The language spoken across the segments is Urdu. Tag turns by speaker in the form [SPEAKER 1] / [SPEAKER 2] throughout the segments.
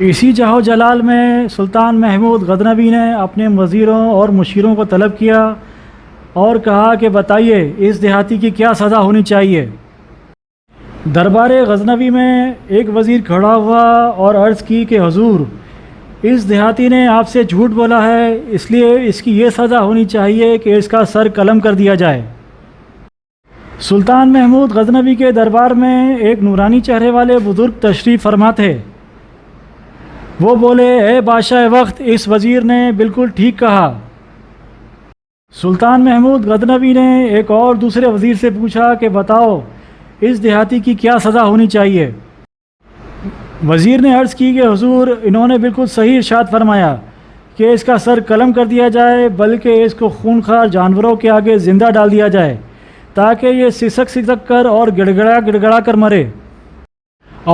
[SPEAKER 1] اسی جہو جلال میں سلطان محمود غزنوی نے اپنے وزیروں اور مشیروں کو طلب کیا اور کہا کہ بتائیے اس دیہاتی کی کیا سزا ہونی چاہیے۔ دربار غزنوی میں ایک وزیر کھڑا ہوا اور عرض کی کہ حضور، اس دیہاتی نے آپ سے جھوٹ بولا ہے، اس لیے اس کی یہ سزا ہونی چاہیے کہ اس کا سر قلم کر دیا جائے۔ سلطان محمود غزنوی کے دربار میں ایک نورانی چہرے والے بزرگ تشریف فرما تھے۔ وہ بولے، اے بادشاہ وقت، اس وزیر نے بالکل ٹھیک کہا۔ سلطان محمود غزنوی نے ایک اور دوسرے وزیر سے پوچھا کہ بتاؤ اس دیہاتی کی کیا سزا ہونی چاہیے۔ وزیر نے عرض کی کہ حضور، انہوں نے بالکل صحیح ارشاد فرمایا کہ اس کا سر قلم کر دیا جائے، بلکہ اس کو خونخوار جانوروں کے آگے زندہ ڈال دیا جائے تاکہ یہ سسک سسک کر اور گڑگڑا گڑگڑا کر مرے،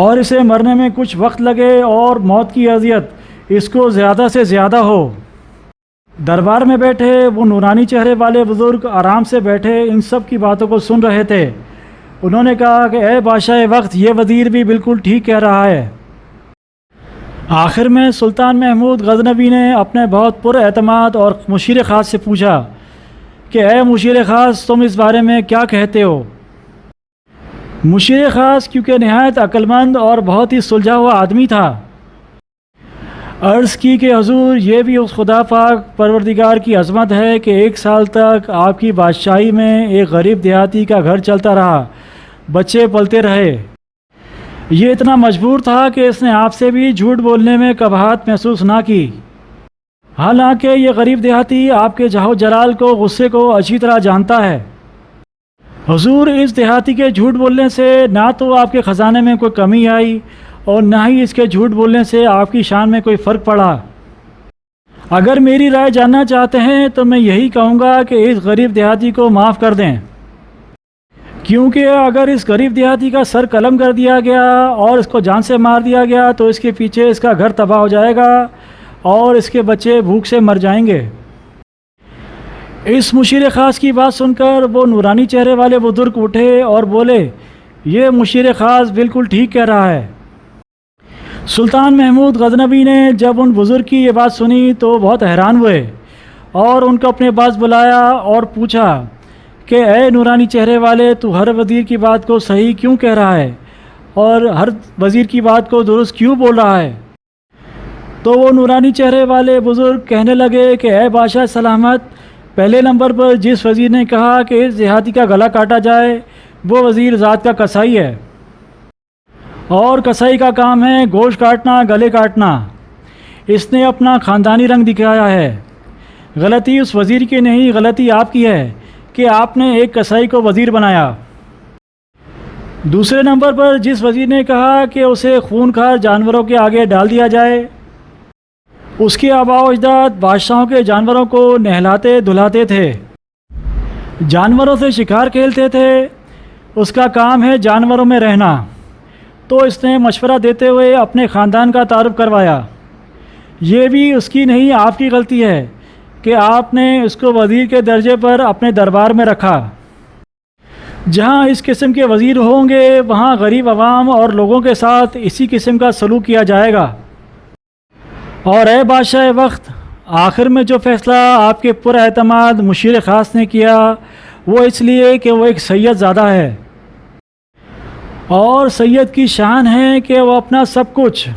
[SPEAKER 1] اور اسے مرنے میں کچھ وقت لگے اور موت کی اذیت اس کو زیادہ سے زیادہ ہو۔ دربار میں بیٹھے وہ نورانی چہرے والے بزرگ آرام سے بیٹھے ان سب کی باتوں کو سن رہے تھے۔ انہوں نے کہا کہ اے بادشاہ وقت، یہ وزیر بھی بالکل ٹھیک کہہ رہا ہے۔ آخر میں سلطان محمود غزنوی نے اپنے بہت پر اعتماد اور مشیر خاص سے پوچھا کہ اے مشیر خاص، تم اس بارے میں کیا کہتے ہو؟ مشیر خاص کیونکہ نہایت عقل مند اور بہت ہی سلجھا ہوا آدمی تھا، عرض کی کہ حضور، یہ بھی اس خدا پاک پروردگار کی عظمت ہے کہ 1 سال تک آپ کی بادشاہی میں ایک غریب دیہاتی کا گھر چلتا رہا، بچے پلتے رہے۔ یہ اتنا مجبور تھا کہ اس نے آپ سے بھی جھوٹ بولنے میں کباہت محسوس نہ کی، حالانکہ یہ غریب دیہاتی آپ کے جاہو جلال کو، غصے کو اچھی طرح جانتا ہے۔ حضور، اس دیہاتی کے جھوٹ بولنے سے نہ تو آپ کے خزانے میں کوئی کمی آئی اور نہ ہی اس کے جھوٹ بولنے سے آپ کی شان میں کوئی فرق پڑا۔ اگر میری رائے جاننا چاہتے ہیں تو میں یہی کہوں گا کہ اس غریب دیہاتی کو معاف کر دیں، کیونکہ اگر اس غریب دیہاتی کا سر قلم کر دیا گیا اور اس کو جان سے مار دیا گیا تو اس کے پیچھے اس کا گھر تباہ ہو جائے گا اور اس کے بچے بھوک سے مر جائیں گے۔ اس مشیر خاص کی بات سن کر وہ نورانی چہرے والے بزرگ اٹھے اور بولے، یہ مشیر خاص بالکل ٹھیک کہہ رہا ہے۔ سلطان محمود غزنوی نے جب ان بزرگ کی یہ بات سنی تو بہت حیران ہوئے اور ان کو اپنے پاس بلایا اور پوچھا کہ اے نورانی چہرے والے، تو ہر وزیر کی بات کو صحیح کیوں کہہ رہا ہے اور ہر وزیر کی بات کو درست کیوں بول رہا ہے؟ تو وہ نورانی چہرے والے بزرگ کہنے لگے کہ اے بادشاہ سلامت، پہلے نمبر پر جس وزیر نے کہا کہ اس دیہاتی کا گلا کاٹا جائے وہ وزیر ذات کا کسائی ہے، اور کسائی کا کام ہے گوشت کاٹنا، گلے کاٹنا۔ اس نے اپنا خاندانی رنگ دکھایا ہے۔ غلطی اس وزیر کی نہیں، غلطی آپ کی ہے کہ آپ نے ایک کسائی کو وزیر بنایا۔ دوسرے نمبر پر جس وزیر نے کہا کہ اسے خونخوار جانوروں کے آگے ڈال دیا جائے، اس کے آباء و اجداد بادشاہوں کے جانوروں کو نہلاتے دھلاتے تھے، جانوروں سے شکار کھیلتے تھے، اس کا کام ہے جانوروں میں رہنا۔ تو اس نے مشورہ دیتے ہوئے اپنے خاندان کا تعارف کروایا۔ یہ بھی اس کی نہیں، آپ کی غلطی ہے کہ آپ نے اس کو وزیر کے درجے پر اپنے دربار میں رکھا۔ جہاں اس قسم کے وزیر ہوں گے وہاں غریب عوام اور لوگوں کے ساتھ اسی قسم کا سلوک کیا جائے گا۔ اور اے بادشاہ وقت، آخر میں جو فیصلہ آپ کے پر اعتماد مشیر خاص نے کیا وہ اس لیے کہ وہ ایک سید زادہ ہے، اور سید کی شان ہے کہ وہ اپنا سب کچھ،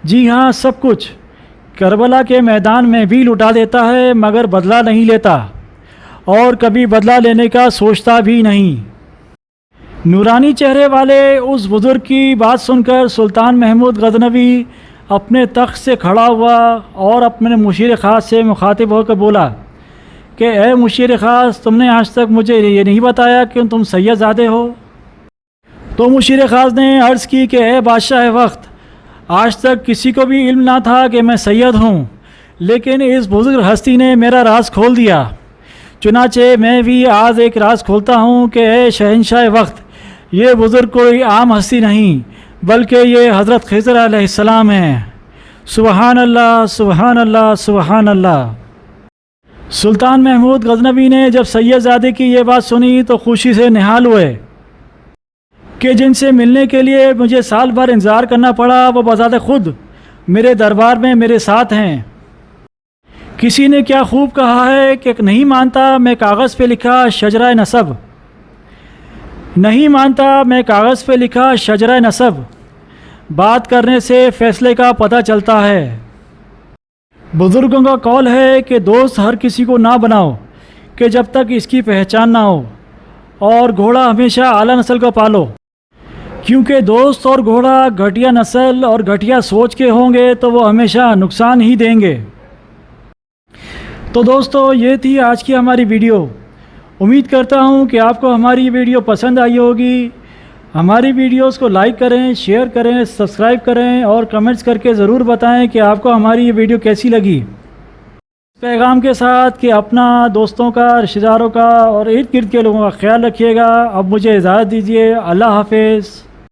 [SPEAKER 1] جی ہاں سب کچھ، کربلا کے میدان میں بھی لٹا دیتا ہے مگر بدلہ نہیں لیتا اور کبھی بدلہ لینے کا سوچتا بھی نہیں۔ نورانی چہرے والے اس بزرگ کی بات سن کر سلطان محمود غزنوی اپنے تخت سے کھڑا ہوا اور اپنے مشیر خاص سے مخاطب ہو کر بولا کہ اے مشیر خاص، تم نے آج تک مجھے یہ نہیں بتایا کہ تم سید زادے ہو۔ تو مشیر خاص نے عرض کی کہ اے بادشاہ وقت، آج تک کسی کو بھی علم نہ تھا کہ میں سید ہوں، لیکن اس بزرگ ہستی نے میرا راز کھول دیا، چنانچہ میں بھی آج ایک راز کھولتا ہوں کہ اے شہنشاہ وقت، یہ بزرگ کوئی عام ہستی نہیں بلکہ یہ حضرت خضر علیہ السلام ہیں۔ سبحان اللہ، سبحان اللہ، سبحان اللہ۔ سلطان محمود غزنوی نے جب سید زادے کی یہ بات سنی تو خوشی سے نہال ہوئے کہ جن سے ملنے کے لیے مجھے سال بھر انتظار کرنا پڑا وہ بذات خود میرے دربار میں میرے ساتھ ہیں۔ کسی نے کیا خوب کہا ہے کہ نہیں مانتا میں کاغذ پہ لکھا شجرہ نسب، نہیں مانتا میں کاغذ پہ لکھا شجرہ نسب، بات کرنے سے فیصلے کا پتہ چلتا ہے۔ بزرگوں کا قول ہے کہ دوست ہر کسی کو نہ بناؤ کہ جب تک اس کی پہچان نہ ہو، اور گھوڑا ہمیشہ اعلیٰ نسل کو پالو، کیونکہ دوست اور گھوڑا گھٹیا نسل اور گھٹیا سوچ کے ہوں گے تو وہ ہمیشہ نقصان ہی دیں گے۔ تو دوستو، یہ تھی آج کی ہماری ویڈیو۔ امید کرتا ہوں کہ آپ کو ہماری ویڈیو پسند آئی ہوگی۔ ہماری ویڈیوز کو لائک کریں، شیئر کریں، سبسکرائب کریں اور کمنٹس کر کے ضرور بتائیں کہ آپ کو ہماری یہ ویڈیو کیسی لگی۔ اس پیغام کے ساتھ کہ اپنا، دوستوں کا، رشتہ داروں کا اور ارد گرد کے لوگوں کا خیال رکھیے گا۔ اب مجھے اجازت دیجیے۔ اللہ حافظ۔